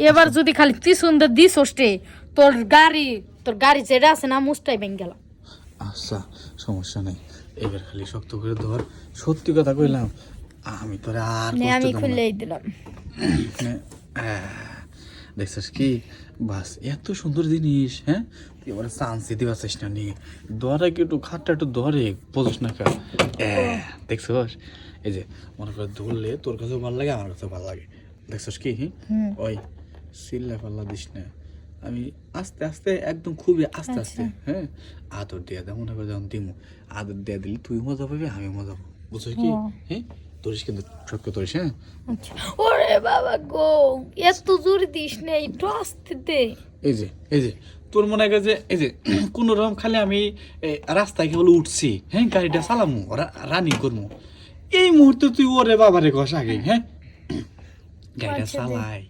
এবার যদি খালি পিছন দিয়ে দিস ওষ্টে তোর গাড়ি যেটা আছে না মুস্টাই ভেঙে গেল। আচ্ছা সমস্যা নেই, এবার খালি শক্ত করে ধর। সত্যি কথা কইলাম, আমি তোরে আর কষ্ট আমি দেব না। খুললেই দিলাম। দেখছিস কি বাস এত সুন্দর জিনিস, হ্যাঁ তুই এবার চান্স দিতে পারছিস না নি, ধরে কি একটু খাটটা একটু ধরে বুঝিস না কা। দেখছিস এই যে মনে করে ধরলে তোর কাছেও ভালো লাগে আমার কাছেও ভালো লাগে। দেখছিস কি ওই সিল্লা পাল্লা দিস না, আমি আস্তে আস্তে একদম খুবই আস্তে আস্তে হ্যাঁ আদর দিয়ে দেয়, মনে করে যখন দিমু আদর দিয়ে দিলে তুই মজা পাবি আমি মজা পাবো, বুঝছিস কি? হ্যাঁ ধরিস কিন্তু শক্ত ধরিস। হ্যাঁ ওরে বাবা গো, এত জোর দিস না, একটু আস্তে দে। এই যে তোর মনে হয় যে এই যে কোন রকম খালি আমি রাস্তায় কেবল উঠছি, হ্যাঁ গাড়িটা চালামু রানিং করবো, এই মুহূর্তে তুই ওরে বাবারে ঘষ আগে। হ্যাঁ গাড়িটা চালাই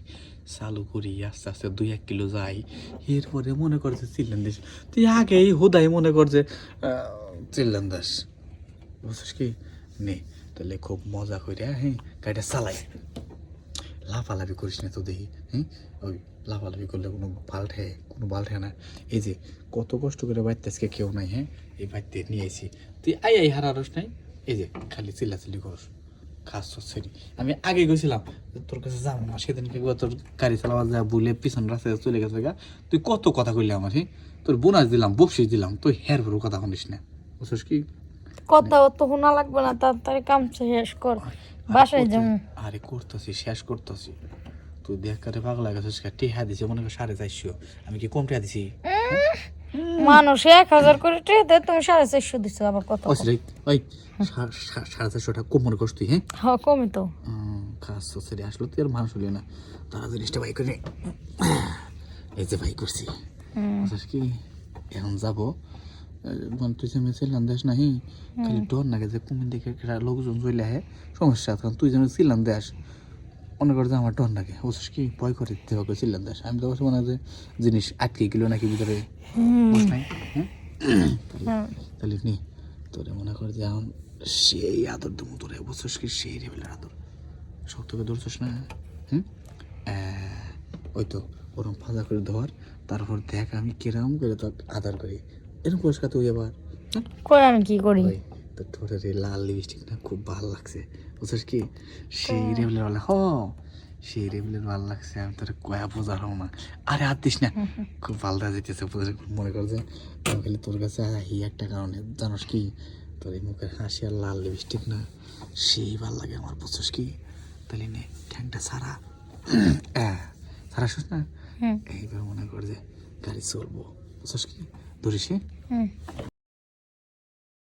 চালু করি আস্তে আস্তে 2-1 কিলো যাই, এরপরে মনে করছে চিল্লান দিস, তুই আগেই হুদাই মনে কর যে চিল্লান দাস, বুঝছিস কি? নে তাহলে খুব মজা করে হ্যাঁ গাড়িটা চালাই, লাফালাফি করিস না তো দেখি। হ্যাঁ ওই লাফালাফি করলে কোনো বাল্টে না। এই যে কত কষ্ট করে বাড়িতে আজকে কেউ নাই, হ্যাঁ এই বাড়িতে নিয়ে আইছি, তুই আই হারারস নাই, এই যে খালি চিল্লাচিল্লি করস খাস সরি। আমি আগে গেছিলাম তোর কাছে যাবো না, সেদিনকে তোর গাড়ি চালাবার যা বলে পিছন রাস্তায় চলে গেছে গা, তুই কত কথা কইলি আমার, হ্যাঁ তোর বোনাস দিলাম বকশিস দিলাম, তুই হের ভরো কথা শুনিস না, বুঝছিস কি? কথা অত শোনা লাগবে না, তাড়াতাড়ি কাম শেষ কর, বাসায় যাবো। আরে করতেছি শেষ করতেছি, তুই দেখ করে পাগলা গেছিস কে? টিহা দিছে মনে কর 450, আমি কি কম টিহা দিছি? মানুষ 1000 করে ট্রে দে, তুমি 450 দিছো, আবার কত? ওই 450 টাকা কম মনে করছ তুই? হ্যাঁ হ্যাঁ কমই তো। খাস সরি, আসলে তুই আর মানুষ হলি না, তারা জিনিসটা ভাই করে এই যে ভাই করছি, বুঝছিস কি? এখন যাবো তুই যে মেছিলাম দেশ নাহি, খালি ডর নাগে যে কুমির দেখে লোকজন চলে আহে সমস্যা, তখন তুই যেন ছিলাম দেশ মনে কর যে আমার ডর লাগে, বুঝছিস কি? ভয় করে দিতে হবে ছিলাম দেশ, আমি তো অবশ্য মনে হয় যে জিনিস আটকে গেল নাকি ভিতরে, বুঝ নাই? হ্যাঁ তাহলে নি তোরে মনে কর যে এখন সেই আদর দেবো তোরে, বুঝছিস কি? সেই লেভেলের আদর, শক্ত করে ধরছিস না? ওই তো ওরম ফাজা করে ধর, তারপর দেখ আমি কিরম করে তোর আদর করি, এরকম পরিষ্কার তুই এবার কই আমি কি করি? তোর ঠোঁটের এই লাল লিপস্টিক না খুব ভালো লাগছে, বুঝছিস কি? সেই লেভেলের ভালো সেই লেভেলের ভালো লাগছে, আমি তোর কয়া বোঝার হবো না। আরে হাত দিস না, খুব ভালো যেতেছে, মনে কর যে আমি খালি তোর কাছে আহি একটা কারণে, জানোস কি? তোর এই মুখের হাসি আর লাল লিপস্টিক না সেই ভাল লাগে আমার, বুঝছিস কি? তাহলে নে ঠ্যাংটা সারা সারা শুস না, এইবার মনে কর যে গাড়ি চলবো, বুঝছিস কি? ধরিস।